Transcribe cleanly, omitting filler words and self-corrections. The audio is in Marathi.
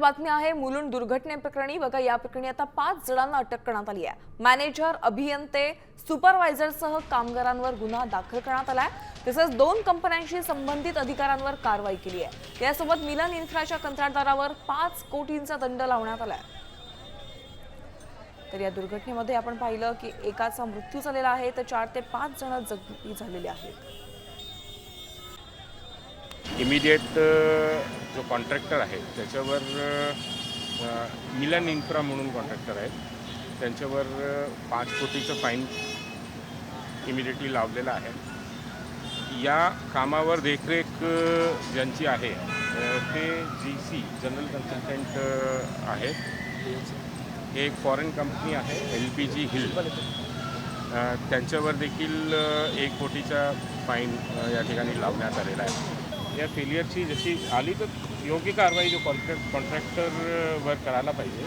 बातमी आहे मुलुंड दुर्घटनेप्रकरणी। बघा, या प्रकरणी आता 5 जणांना अटक करण्यात आली आहे। मॅनेजर, अभियंते, सुपरवायझरसह कामगारांवर गुन्हा दाखल करण्यात आलाय। तसेच 2 कंपन्यांशी संबंधित अधिकाऱ्यांवर कारवाई केली आहे। यासोबत मिलन इन्फ्राच्या कंत्राटदारावर 5 कोटींचा दंड लावण्यात आलाय। तर या दुर्घटनेमध्ये आपण पाहिलं की एकाचा मृत्यू झालेला आहे, तर 4 ते 5 जण जखमी झालेले आहेत। इमिडिएट जो कॉन्ट्रॅक्टर आहे त्याच्यावर मिलन इन्फ्रा म्हणून कॉन्ट्रॅक्टर आहेत, त्यांच्यावर 5 कोटीचं फाईन इमिडिएटली लावलेलं आहे। या कामावर देखरेख ज्यांची आहे ते GC जनरल कन्सल्टंट आहेत। हे एक फॉरेन कंपनी आहे LPG हिल, त्यांच्यावर देखील 1 कोटीचा फाईन या ठिकाणी लावण्यात आलेला आहे। या फेलियरची जशी आली तर योग्य कारवाई जो कॉन्ट्रॅक्टरवर करायला पाहिजे।